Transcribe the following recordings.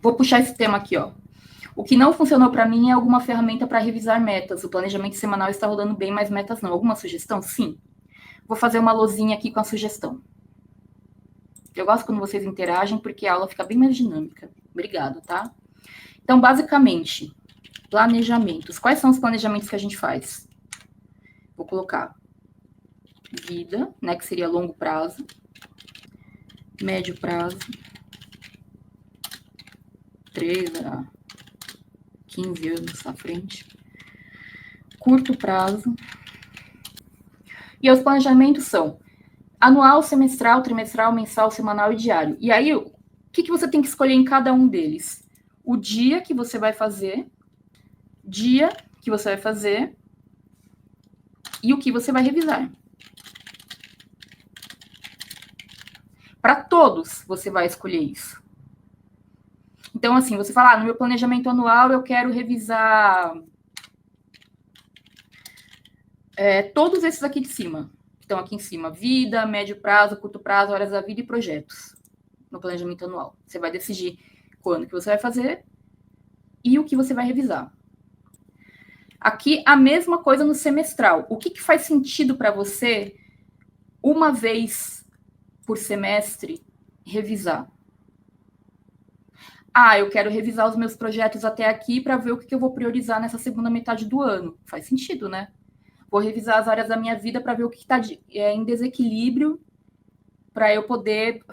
Vou puxar esse tema aqui, ó. O que não funcionou para mim é alguma ferramenta para revisar metas. O planejamento semanal está rodando bem, mas metas não. Alguma sugestão? Sim. Vou fazer uma lozinha aqui com a sugestão. Eu gosto quando vocês interagem, porque a aula fica bem mais dinâmica. Obrigado, tá? Então, basicamente, planejamentos. Quais são os planejamentos que a gente faz? Vou colocar vida, né, que seria longo prazo, médio prazo, 3 a 15 anos à frente, curto prazo. E os planejamentos são anual, semestral, trimestral, mensal, semanal e diário. E aí, o que você tem que escolher em cada um deles? O dia que você vai fazer, dia que você vai fazer e o que você vai revisar. Para todos, você vai escolher isso. Então, assim, você fala, no meu planejamento anual eu quero revisar todos esses aqui de cima. Estão aqui em cima, vida, médio prazo, curto prazo, horas da vida e projetos. No planejamento anual. Você vai decidir quando que você vai fazer e o que você vai revisar. Aqui, a mesma coisa no semestral. O que faz sentido para você, uma vez por semestre, revisar? Eu quero revisar os meus projetos até aqui para ver o que eu vou priorizar nessa segunda metade do ano. Faz sentido, né? Vou revisar as áreas da minha vida para ver o que está em desequilíbrio para eu poder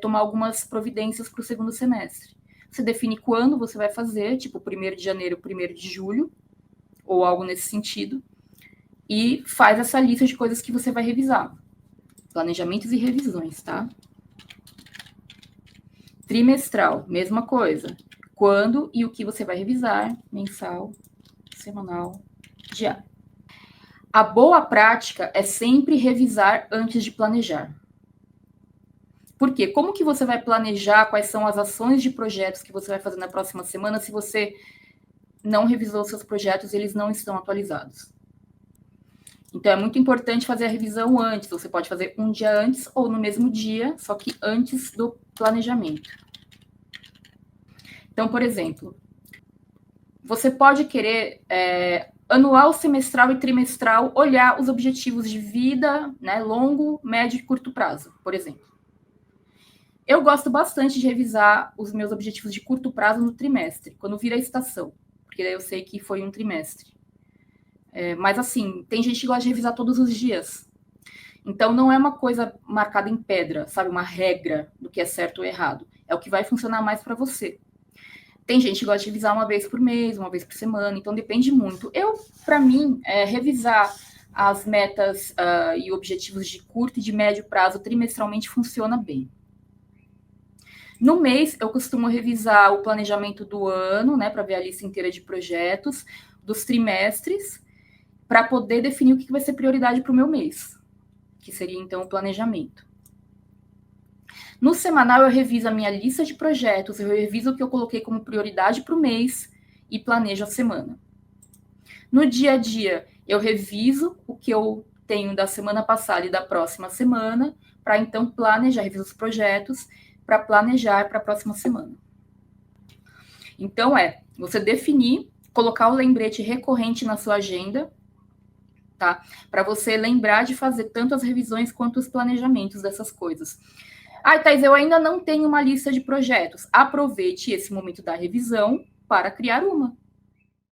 tomar algumas providências para o segundo semestre. Você define quando você vai fazer, tipo 1º de janeiro, 1º de julho, ou algo nesse sentido, e faz essa lista de coisas que você vai revisar. Planejamentos e revisões, tá? Trimestral, mesma coisa. Quando e o que você vai revisar, mensal, semanal, diário. A boa prática é sempre revisar antes de planejar. Por quê? Como que você vai planejar quais são as ações de projetos que você vai fazer na próxima semana se você não revisou seus projetos e eles não estão atualizados? Então, é muito importante fazer a revisão antes. Você pode fazer um dia antes ou no mesmo dia, só que antes do planejamento. Então, por exemplo, você pode querer, anual, semestral e trimestral, olhar os objetivos de vida, né, longo, médio e curto prazo, por exemplo. Eu gosto bastante de revisar os meus objetivos de curto prazo no trimestre, quando vira a estação, porque daí eu sei que foi um trimestre. Mas, assim, tem gente que gosta de revisar todos os dias. Então, não é uma coisa marcada em pedra, sabe? Uma regra do que é certo ou errado. É o que vai funcionar mais para você. Tem gente que gosta de revisar uma vez por mês, uma vez por semana, então depende muito. Para mim, revisar as metas e objetivos de curto e de médio prazo trimestralmente funciona bem. No mês, eu costumo revisar o planejamento do ano, né, para ver a lista inteira de projetos, dos trimestres, para poder definir o que vai ser prioridade para o meu mês, que seria, então, o planejamento. No semanal, eu reviso a minha lista de projetos, eu reviso o que eu coloquei como prioridade para o mês e planejo a semana. No dia a dia, eu reviso o que eu tenho da semana passada e da próxima semana, para, então, planejar, reviso os projetos, para planejar para a próxima semana. Então, você definir, colocar o lembrete recorrente na sua agenda, tá? Para você lembrar de fazer tanto as revisões quanto os planejamentos dessas coisas. Thais, eu ainda não tenho uma lista de projetos. Aproveite esse momento da revisão para criar uma.